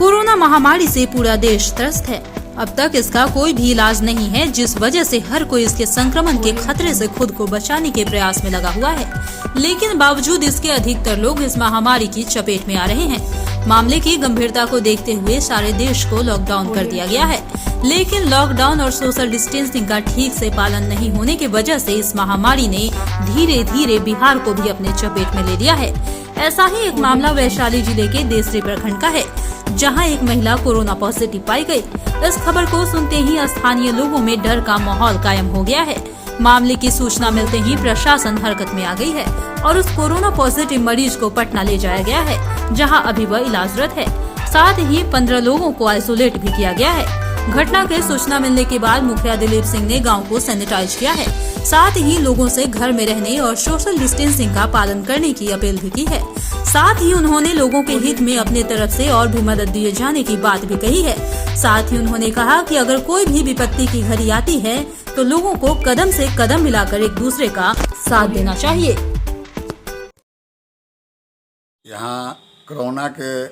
Corona महामारी से पूरा देश त्रस्त है। अब तक इसका कोई भी इलाज नहीं है, जिस वजह से हर कोई इसके संक्रमण के खतरे से खुद को बचाने के प्रयास में लगा हुआ है। लेकिन बावजूद इसके अधिकतर लोग इस महामारी की चपेट में आ रहे हैं। मामले की गंभीरता को देखते हुए सारे देश को लॉकडाउन कर दिया गया है, लेकिन लॉकडाउन और सोशल डिस्टेंसिंग का ठीक से पालन नहीं होने की वजह से इस महामारी ने धीरे धीरे बिहार को भी अपने चपेट में ले लिया है। ऐसा ही एक मामला वैशाली जिले के देसरी प्रखंड का है, जहां एक महिला कोरोना पॉजिटिव पाई गई। इस खबर को सुनते ही स्थानीय लोगों में डर का माहौल कायम हो गया है। मामले की सूचना मिलते ही प्रशासन हरकत में आ गई है और उस कोरोना पॉजिटिव मरीज को पटना ले जाया गया है, जहां अभी वह इलाजरत है। साथ ही 15 लोगों को आइसोलेट भी किया गया है। घटना के सूचना मिलने के बाद मुखिया दिलीप सिंह ने गांव को सैनिटाइज किया है। साथ ही लोगों से घर में रहने और सोशल डिस्टेंसिंग का पालन करने की अपील भी की है। साथ ही उन्होंने लोगों के हित में अपने तरफ से और भी मदद दिए जाने की बात भी कही है। साथ ही उन्होंने कहा कि अगर कोई भी विपत्ति की घड़ी आती है तो लोगों को कदम से कदम मिलाकर एक दूसरे का साथ देना चाहिए। यहाँ कोरोना के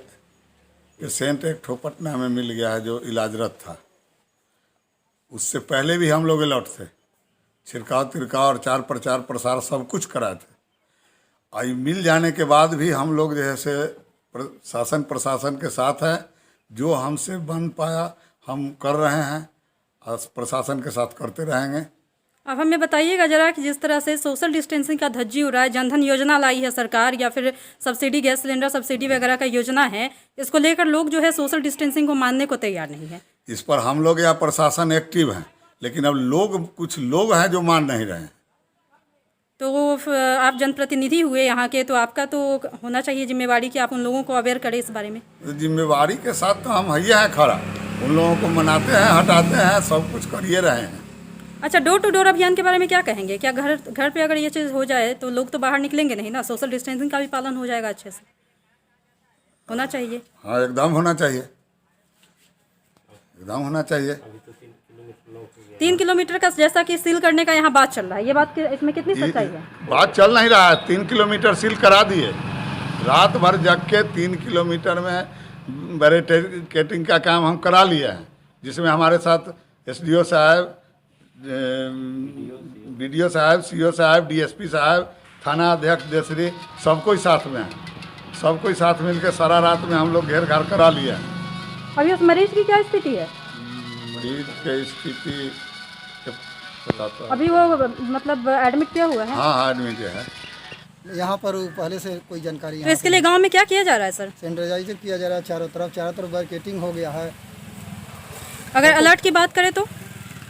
पेशेंट एक ठो पटना में मिल गया है जो इलाजरत था। उससे पहले भी हम लोग अलर्ट थे, छिड़काव तिरकाव और चार प्रचार प्रसार सब कुछ कराए थे। आई मिल जाने के बाद भी हम लोग जैसे शासन प्रशासन के साथ हैं, जो हमसे बन पाया हम कर रहे हैं और प्रशासन के साथ करते रहेंगे। अब हमें बताइएगा जरा कि जिस तरह से सोशल डिस्टेंसिंग का धज्जी उड़ा है, जनधन योजना लाई है सरकार या फिर सब्सिडी गैस सिलेंडर सब्सिडी वगैरह का योजना है, इसको लेकर लोग जो है सोशल डिस्टेंसिंग को मानने को तैयार नहीं है। इस पर हम लोग या प्रशासन एक्टिव हैं, लेकिन अब कुछ लोग हैं जो मान नहीं रहे हैं। तो आप जनप्रतिनिधि हुए यहाँ के, तो आपका तो होना चाहिए जिम्मेवारी कि आप उन लोगों को अवेयर करें इस बारे में। जिम्मेवारी के साथ तो हम हैया हैं खड़ा, उन लोगों को मनाते हैं, हटाते हैं, सब कुछ करिए रहे हैं। अच्छा, डोर टू डोर अभियान के बारे में क्या कहेंगे? क्या घर पे अगर ये चीज़ हो जाए तो लोग तो बाहर निकलेंगे नहीं ना, सोशल डिस्टेंसिंग का भी पालन हो जाएगा, अच्छे से होना चाहिए। हाँ, एकदम होना चाहिए, एकदम होना चाहिए। 3 किलोमीटर का जैसा कि सील करने का यहाँ बात चल रहा है, ये बात इसमें कितनी सच्चाई है? बात चल नहीं रहा है, 3 किलोमीटर सील करा दिए। रात भर जग के 3 किलोमीटर में बैरिकेडिंग का काम हम करा लिए हैं, जिसमें हमारे साथ SDO साहब, BDO साहब, CO साहब, DSP साहब, थाना अध्यक्ष देसरी, सब कोई साथ में है। सब कोई साथ मिलकर सारा रात में हम लोग घेर घार करा लिया है। अभी उस मरीज की क्या स्थिति है? मरीज की स्थिति अभी वो मतलब एडमिट किया हुआ है? हाँ, एडमिट है। यहाँ पर पहले से कोई जानकारी? तो इसके लिए गांव में क्या किया जा रहा है सर? सैनिटाइजर किया जा रहा है चारों तरफ बैरिकेडिंग हो गया है। अगर अलर्ट की बात करें तो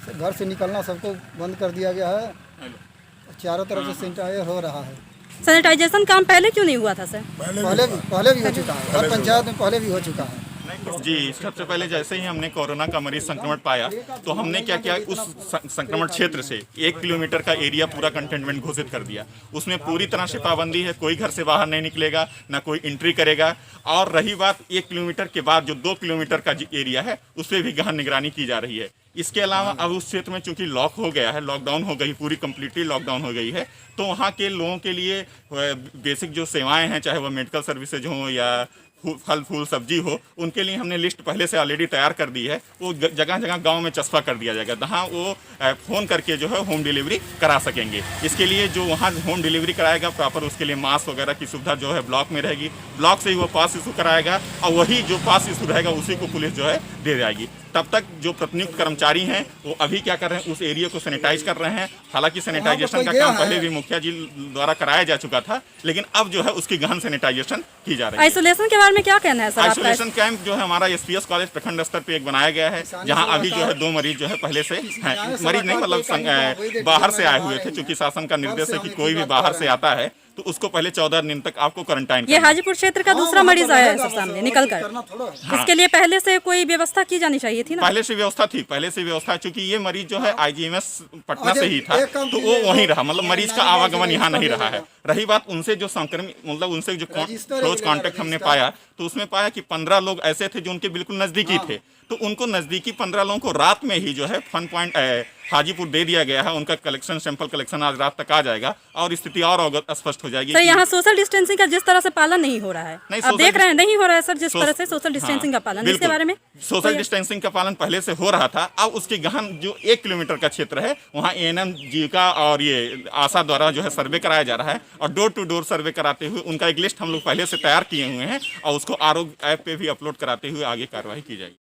घर से निकलना सबको बंद कर दिया गया है, चारों तरफ से सैनिटाइजर हो रहा है। सैनिटाइजेशन काम पहले क्यों नहीं हुआ था सर? पहले भी हो चुका है, हर पंचायत में पहले भी हो चुका है। जी, सबसे पहले जैसे ही हमने कोरोना का मरीज संक्रमण पाया तो हमने क्या किया, उस संक्रमण क्षेत्र से 1 किलोमीटर का एरिया पूरा कंटेनमेंट घोषित कर दिया। उसमें पूरी तरह से पाबंदी है, कोई घर से बाहर नहीं निकलेगा, ना कोई एंट्री करेगा। और रही बात 1 किलोमीटर के बाद जो 2 किलोमीटर का एरिया है, उस पर भी गहन निगरानी की जा रही है। इसके अलावा अब उस क्षेत्र में चूंकि लॉक हो गया है, लॉकडाउन हो गई, पूरी कंप्लीटली लॉकडाउन हो गई है, तो वहाँ के लोगों के लिए बेसिक जो सेवाएं हैं, चाहे वह मेडिकल सर्विसेज हों या फल फूल सब्जी हो, उनके लिए हमने लिस्ट पहले से ऑलरेडी तैयार कर दी है। वो जगह जगह गांव में चस्पा कर दिया जाएगा, जहाँ वो फ़ोन करके जो है होम डिलीवरी करा सकेंगे। इसके लिए जो वहाँ होम डिलीवरी कराएगा प्रॉपर, उसके लिए मास्क वगैरह की सुविधा जो है ब्लॉक में रहेगी। ब्लॉक से ही वो पास इशू कराएगा और वही जो पास इशू रहेगा उसी को पुलिस जो है दे जाएगी। तब तक जो प्रतिनियुक्त कर्मचारी हैं वो अभी क्या कर रहे हैं, उस एरिया को सैनिटाइज कर रहे हैं। हालांकि सैनिटाइजेशन का काम पहले भी मुखिया जी द्वारा कराया जा चुका था, लेकिन अब जो है उसकी गहन सैनिटाइजेशन की जा रही है। आइसोलेशन के बारे में क्या कहना है सर? आइसोलेशन कैंप जो है हमारा SPS कॉलेज प्रखंड स्तर पे एक बनाया गया है, जहां अभी जो है 2 मरीज जो है पहले से हैं, मरीज नहीं मतलब बाहर से आए हुए थे। चूंकि शासन का निर्देश है कि कोई भी बाहर से आता है तो उसको पहले 14 दिन तक आपको क्वारंटाइन। ये हाजीपुर क्षेत्र का दूसरा मरीज आया है सब सामने निकल कर। इसके लिए पहले से कोई व्यवस्था की जानी चाहिए थी ना? पहले से व्यवस्था चूंकि ये मरीज जो है IGMS पटना से ही था, तो वो वहीं रहा, मतलब मरीज का आवागमन यहाँ नहीं रहा है। रही बात उनसे जो संक्रमित, मतलब उनसे जो क्लोज कॉन्टेक्ट हमने पाया, तो उसमें पाया कि 15 लोग ऐसे थे जो उनके बिल्कुल नजदीकी थे। तो उनको नज़दीकी 15 लोगों को रात में ही जो है हाजीपुर दे दिया गया है, उनका कलेक्शन सैंपल कलेक्शन आज रात तक आ जाएगा और स्थिति और स्पष्ट हो जाएगी। सर यहाँ सोशल डिस्टेंसिंग का जिस तरह से पालन नहीं हो रहा है, नहीं, आप देख रहे हैं नहीं हो रहा है सर, जिस तरह से सोशल डिस्टेंसिंग का पालन, इसके बिल्कुल। बारे में सोशल डिस्टेंसिंग का पालन पहले से हो रहा था। अब उसके गहन जो 1 किलोमीटर का क्षेत्र है वहाँ ANM जीविका और ये आशा द्वारा जो है सर्वे कराया जा रहा है और डोर टू डोर सर्वे कराते हुए उनका एक लिस्ट हम लोग पहले से तैयार किए हुए हैं और उसको आरोग्य ऐप पे भी अपलोड कराते हुए आगे कार्रवाई की जाएगी।